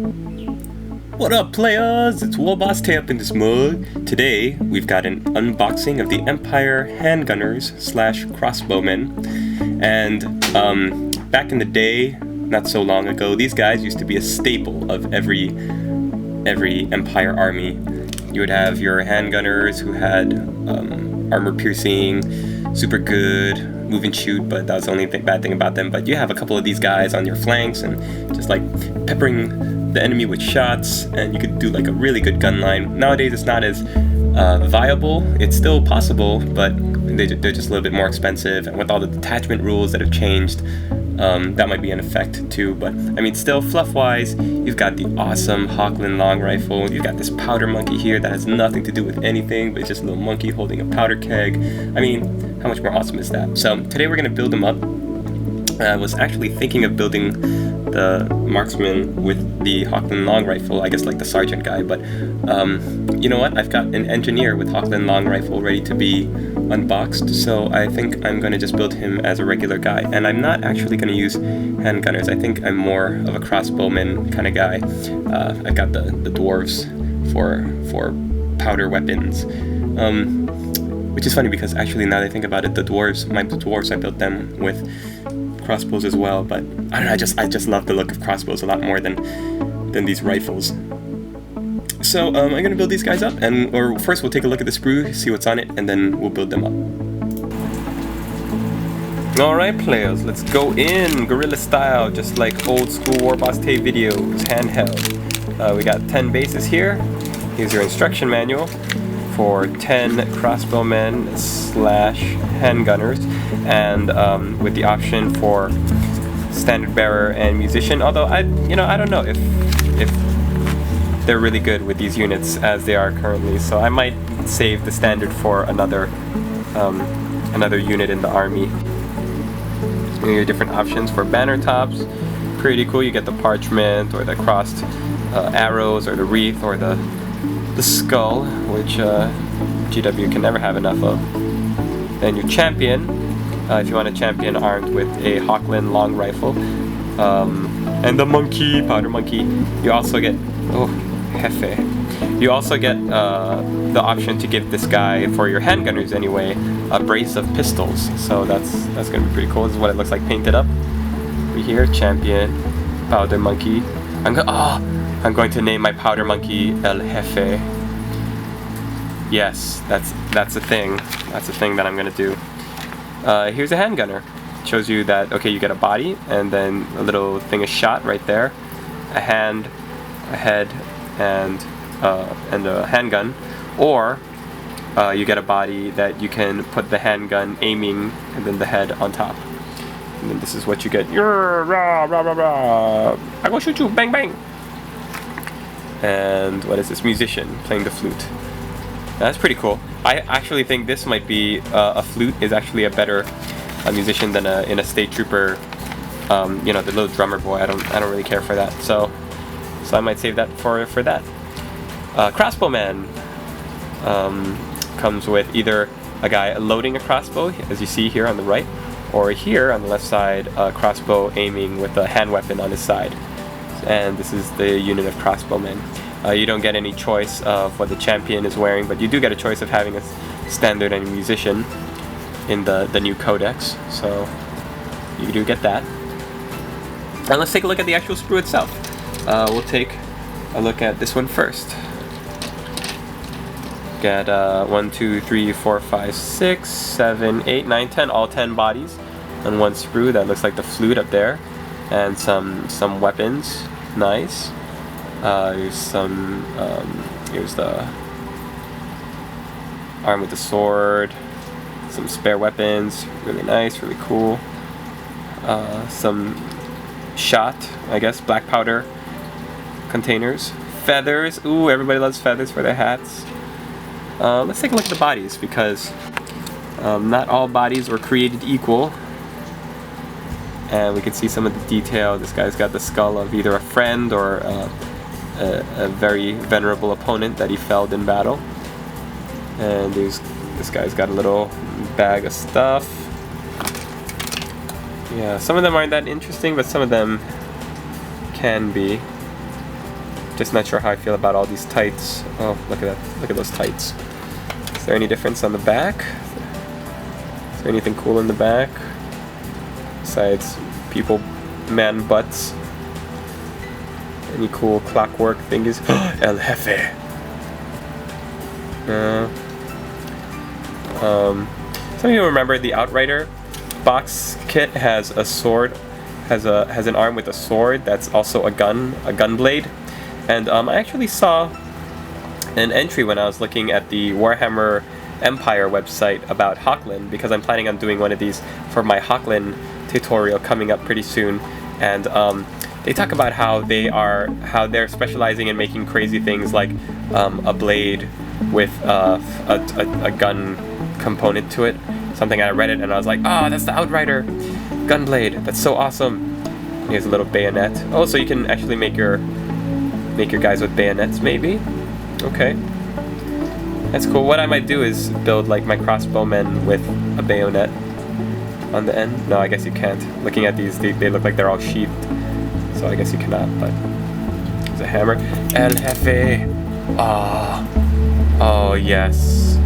What up, players? It's Warboss Tay up in this mug. Today, we've got an unboxing of the Empire Handgunners / Crossbowmen. And back in the day, not so long ago, these guys used to be a staple of every Empire army. You would have your handgunners who had armor piercing, super good, move and shoot, but that was the only bad thing about them. But you have a couple of these guys on your flanks and just like peppering the enemy with shots, and you could do like a really good gun line. Nowadays it's not as viable. It's still possible, but they're just a little bit more expensive, and with all the detachment rules that have changed, that might be an effect too. But I mean, still, fluff wise, you've got the awesome Hawkland long rifle. You've got this powder monkey here that has nothing to do with anything, but it's just a little monkey holding a powder keg. I mean, how much more awesome is that? So today we're gonna build them up. I was actually thinking of building the marksman with the Hawkland long rifle, I guess like the sergeant guy, but you know what? I've got an engineer with Hawkland long rifle ready to be unboxed, so I think I'm going to just build him as a regular guy. And I'm not actually going to use handgunners. I think I'm more of a crossbowman kind of guy. I've got the dwarves for powder weapons. Which is funny because actually now that I think about it, the dwarves I built them with crossbows as well, but I don't know, I just love the look of crossbows a lot more than these rifles. So I'm gonna build these guys up, or first we'll take a look at the sprue, see what's on it, and then we'll build them up. Alright players, let's go in guerrilla style, just like old school Warboss Tay videos, handheld. We got 10 bases here. Here's your instruction manual for 10 crossbowmen / handgunners, and with the option for standard bearer and musician. Although I don't know if they're really good with these units as they are currently, so I might save the standard for another unit in the army. And your different options for banner tops, pretty cool. You get the parchment or the crossed arrows or the wreath or the skull, which GW can never have enough of. Then your champion, if you want a champion armed with a Hawkland long rifle, and the monkey, powder monkey. You also get Jefe. You also get the option to give this guy, for your handgunners anyway, a brace of pistols. So that's gonna be pretty cool. This is what it looks like painted up. Over here, champion, powder monkey. I'm going to name my powder monkey El Jefe. Yes, that's a thing. That's a thing that I'm gonna do. Here's a handgunner. It shows you that, okay, you get a body and then a little thing of shot right there, a hand, a head, and a handgun, or you get a body that you can put the handgun aiming and then the head on top. And then this is what you get. I'm gonna shoot you, bang bang. And what is this? Musician playing the flute. That's pretty cool. I actually think this might be a flute is actually a better musician than in a state trooper. The little drummer boy. I don't really care for that. So I might save that for that. Crossbowman comes with either a guy loading a crossbow, as you see here on the right, or here on the left side, a crossbow aiming with a hand weapon on his side. And this is the unit of crossbowmen. You don't get any choice of what the champion is wearing, but you do get a choice of having a standard and a musician in the new codex, so you do get that. And let's take a look at the actual sprue itself. We'll take a look at this one first. Got 1, 2, 3, 4, 5, 6, 7, 8, 9, 10, all 10 bodies on one sprue. That looks like the flute up there, and some weapons. Nice. Here's the arm with the sword, some spare weapons, really nice, really cool. Some shot, I guess, black powder containers, feathers. Ooh, everybody loves feathers for their hats. Let's take a look at the bodies, because not all bodies were created equal. And we can see some of the detail. This guy's got the skull of either a friend or a very venerable opponent that he felled in battle. And this guy's got a little bag of stuff. Yeah, some of them aren't that interesting, but some of them can be. Just not sure how I feel about all these tights. Oh, look at that. Look at those tights. Is there any difference on the back? Is there anything cool in the back? Besides people, man butts. Any cool clockwork thingies? El Jefe! Some of you remember the Outrider box kit has a sword, has an arm with a sword that's also a gun blade. And I actually saw an entry when I was looking at the Warhammer Empire website about Hawkland, because I'm planning on doing one of these for my Hawkland tutorial coming up pretty soon. And they talk about how they're specializing in making crazy things like a blade with a gun component to it. Something I read it and I was like, oh, that's the Outrider gun blade. That's so awesome. Here's a little bayonet. Oh, so you can actually make your guys with bayonets, maybe? Okay. That's cool. What I might do is build like my crossbowmen with a bayonet on the end. No, I guess you can't. Looking at these, they look like they're all sheathed. So I guess you cannot, but there's a hammer. El Jefe! Ah. Oh, yes.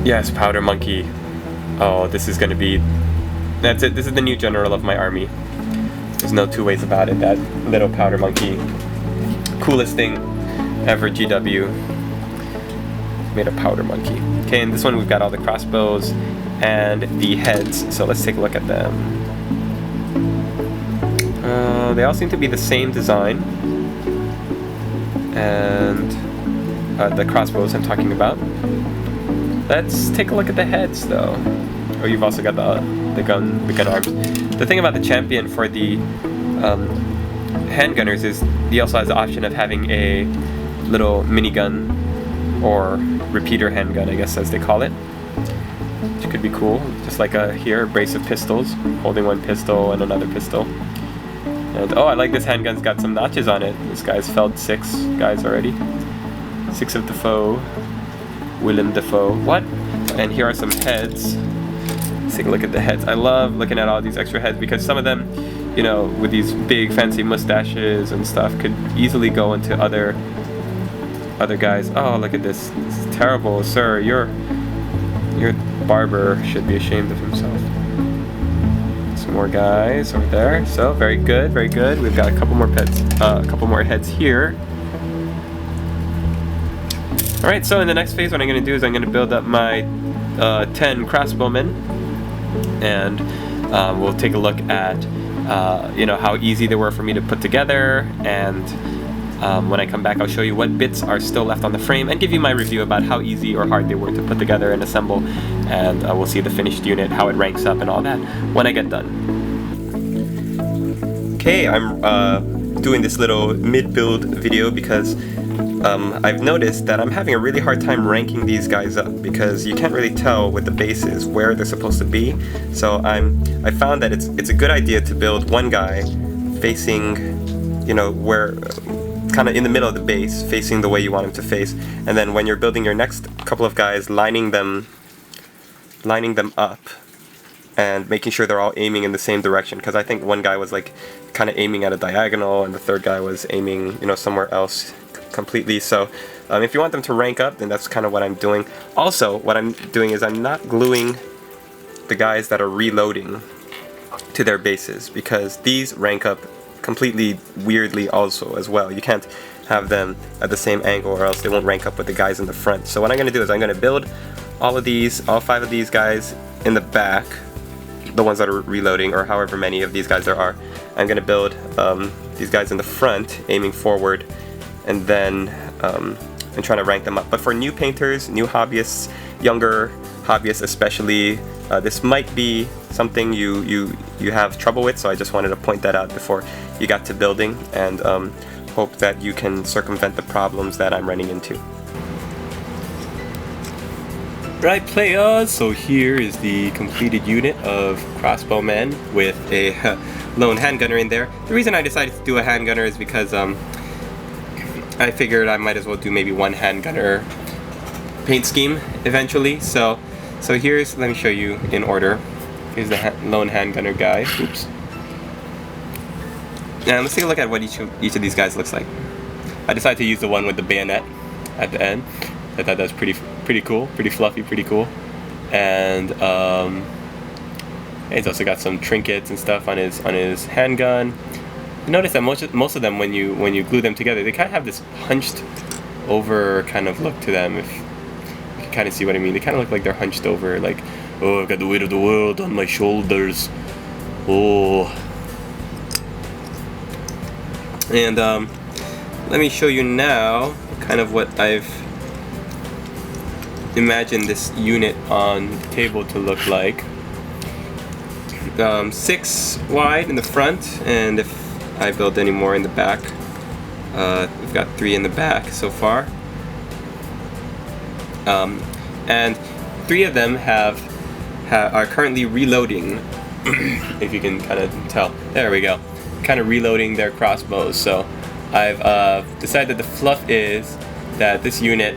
Yes, Powder Monkey. Oh, this is gonna be... That's it. This is the new general of my army. There's no two ways about it. That little Powder Monkey. Coolest thing ever, GW. Made a Powder Monkey. Okay, and this one we've got all the crossbows and the heads. So let's take a look at them. They all seem to be the same design. And the crossbows I'm talking about. Let's take a look at the heads, though. Oh, you've also got the gun arms. The thing about the champion for the handgunners is he also has the option of having a little minigun or repeater handgun, I guess, as they call it, which could be cool. Just like here, a brace of pistols, holding one pistol and another pistol. And oh, I like this handgun's got some notches on it. This guy's felled 6 guys already. 6 of Defoe. Willem Dafoe. What? And here are some heads. Let's take a look at the heads. I love looking at all these extra heads because some of them, you know, with these big fancy mustaches and stuff, could easily go into other guys. Oh, look at this. This is terrible, sir. Your barber should be ashamed of himself. Some more guys over there. So very good, very good. We've got a couple more a couple more heads here. Alright, so in the next phase what I'm going to do is I'm going to build up my 10 crossbowmen, and we'll take a look at you know, how easy they were for me to put together, and when I come back I'll show you what bits are still left on the frame and give you my review about how easy or hard they were to put together and assemble, and we'll see the finished unit, how it ranks up and all that when I get done. Okay, I'm doing this little mid-build video because I've noticed that I'm having a really hard time ranking these guys up because you can't really tell with the bases where they're supposed to be. So I found that it's a good idea to build one guy facing, you know, where kind of in the middle of the base, facing the way you want him to face, and then when you're building your next couple of guys, lining them up and making sure they're all aiming in the same direction, because I think one guy was like kind of aiming at a diagonal and the third guy was aiming, you know, somewhere else completely. So if you want them to rank up, then that's kind of what I'm doing. Also, what I'm doing is I'm not gluing the guys that are reloading to their bases, because these rank up completely weirdly also as well. You can't have them at the same angle or else they won't rank up with the guys in the front. So what I'm going to do is I'm going to build all 5 of these guys in the back, the ones that are reloading, or however many of these guys there are. I'm going to build these guys in the front, aiming forward, and then I'm trying to rank them up. But for new painters, new hobbyists, younger hobbyists especially, this might be something you have trouble with, so I just wanted to point that out before you got to building, and hope that you can circumvent the problems that I'm running into. Right, players, so here is the completed unit of crossbowmen with a lone handgunner in there. The reason I decided to do a handgunner is because I figured I might as well do maybe one handgunner paint scheme eventually. So here's, let me show you in order. Here's the lone handgunner guy. Oops. And let's take a look at what each of these guys looks like. I decided to use the one with the bayonet at the end. I thought that was pretty cool, pretty fluffy, pretty cool. And he's also got some trinkets and stuff on his handgun. You notice that most of them, when you glue them together, they kind of have this hunched over kind of look to them. If you can kind of see what I mean, they kind of look like they're hunched over, like, oh, I've got the weight of the world on my shoulders. Oh. And let me show you now kind of what I've imagined this unit on the table to look like. 6 wide in the front, and if I build any more in the back, we've got 3 in the back so far. And 3 of them are currently reloading. If you can kind of tell, there we go, kind of reloading their crossbows. So I've decided that the fluff is that this unit,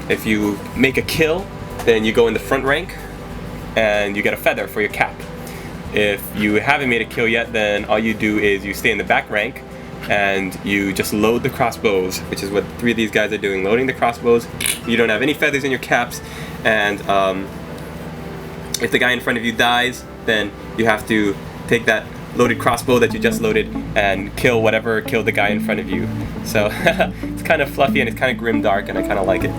if you make a kill, then you go in the front rank and you get a feather for your cap. If you haven't made a kill yet, then all you do is you stay in the back rank and you just load the crossbows, which is what 3 of these guys are doing, loading the crossbows. You don't have any feathers in your caps, and if the guy in front of you dies, then you have to take that loaded crossbow that you just loaded and kill whatever killed the guy in front of you. So it's kind of fluffy and it's kind of grimdark, and I kind of like it.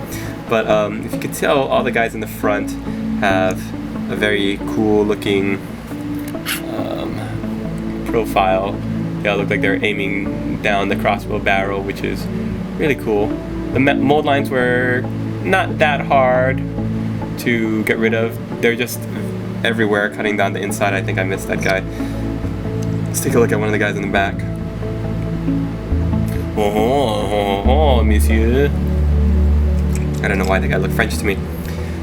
But if you could tell, all the guys in the front have a very cool looking profile. They all look like they're aiming down the crossbow barrel, which is really cool. The mold lines were not that hard to get rid of. They're just everywhere, cutting down the inside. I think I missed that guy. Let's take a look at one of the guys in the back. Oh, monsieur. I don't know why the guy looked French to me.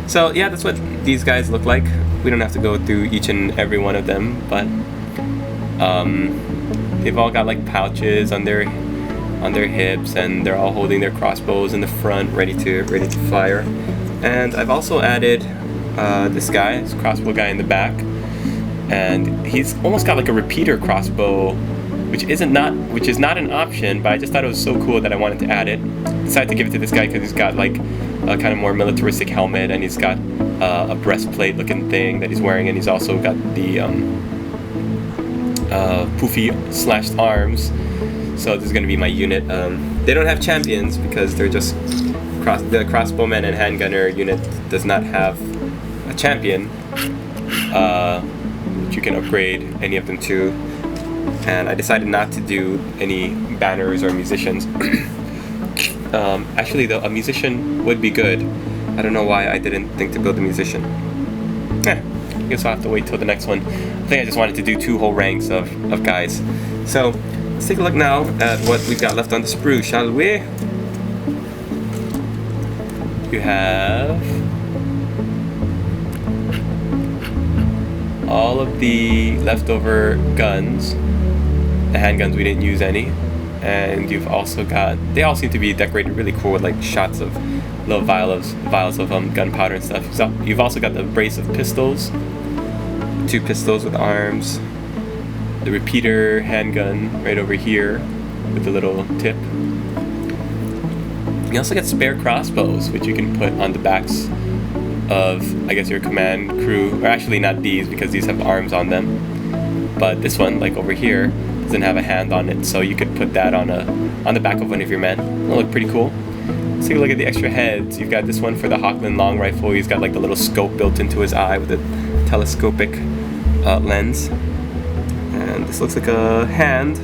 So yeah, that's what these guys look like. We don't have to go through each and every one of them, but they've all got like pouches on their hips, and they're all holding their crossbows in the front, ready to fire. And I've also added this crossbow guy in the back, and he's almost got like a repeater crossbow, which is not an option, but I just thought it was so cool that I wanted to add it. Decided to give it to this guy because he's got like a kind of more militaristic helmet, and he's got a breastplate looking thing that he's wearing, and he's also got the poofy slashed arms. So this is going to be my unit. They don't have champions because they're just the Crossbowmen and Handgunner unit does not have a champion, which you can upgrade any of them to. And I decided not to do any banners or musicians. Actually, though, a musician would be good. I don't know why I didn't think to build a musician. I guess I'll have to wait till the next one. I think I just wanted to do 2 whole ranks of guys. So let's take a look now at what we've got left on the sprue, shall we? You have all of the leftover guns. The handguns, we didn't use any. And you've also got, they all seem to be decorated really cool with like shots of little vials of gunpowder and stuff. So you've also got the brace of pistols, 2 pistols with arms, the repeater handgun right over here with the little tip. You also get spare crossbows, which you can put on the backs of, I guess, your command crew. Or actually not these, because these have arms on them. But this one, like over here, doesn't have a hand on it, so you could put that on the back of one of your men. It'll look pretty cool. Let's take a look at the extra heads. You've got this one for the Hochland long rifle. He's got like the little scope built into his eye with a telescopic lens. And this looks like a hand,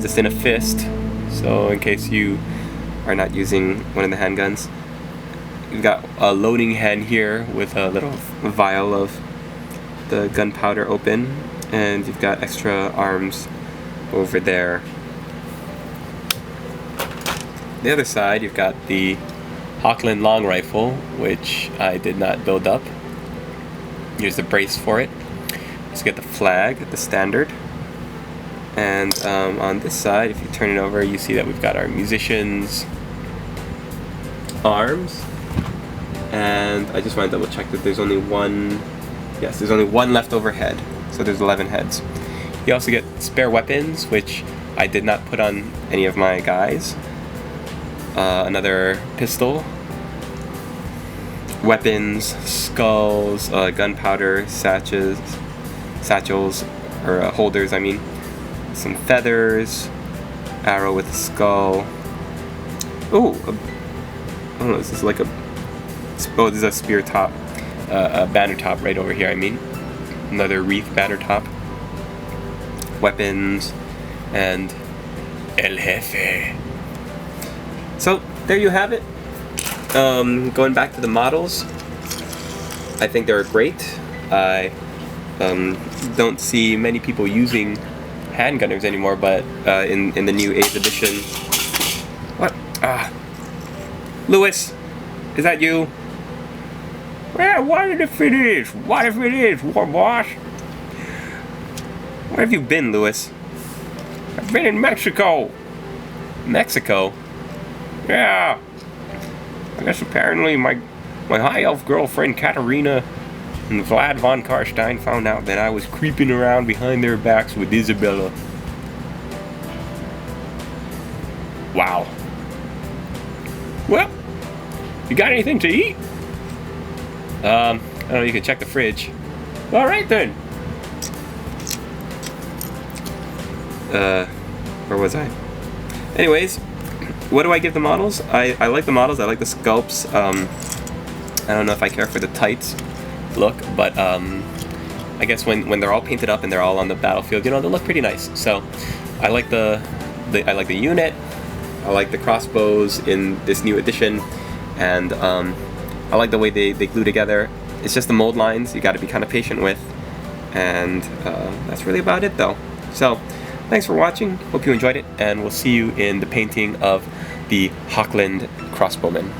just in a fist. So in case you are not using one of the handguns. You've got a loading hand here with a little vial of the gunpowder open. And you've got extra arms over there. The other side, you've got the Hochland long rifle, which I did not build up. Here's the brace for it. So you get the flag, the standard. And on this side, if you turn it over, you see that we've got our musicians' arms. And I just want to double check that there's only one. Yes, there's only one leftover head. So there's 11 heads. You also get spare weapons, which I did not put on any of my guys. Another pistol. Weapons, skulls, gunpowder, satchels, or holders, I mean. Some feathers, arrow with a skull. Oh, I don't know, this is like this is a spear top, a banner top right over here, I mean. Another wreath banner top. Weapons, and El Jefe. So, there you have it. Going back to the models, I think they're great. I don't see many people using handgunners anymore, but in the new 8th edition... What? Lewis, is that you? Well, what if it is? What if it is, War Boss? Where have you been, Lewis? I've been in Mexico. Mexico? Yeah. I guess apparently my high elf girlfriend Katerina and Vlad von Karstein found out that I was creeping around behind their backs with Isabella. Wow. Well, you got anything to eat? I don't know, you can check the fridge. Alright then. Where was I? Anyways, what do I give the models? I like the models, I like the sculpts. I don't know if I care for the tights look, but I guess when they're all painted up and they're all on the battlefield, you know, they look pretty nice. So I like the unit, I like the crossbows in this new edition, and I like the way they glue together. It's just the mold lines you got to be kind of patient with, and that's really about it though. So thanks for watching, hope you enjoyed it, and we'll see you in the painting of the Hochland Crossbowmen.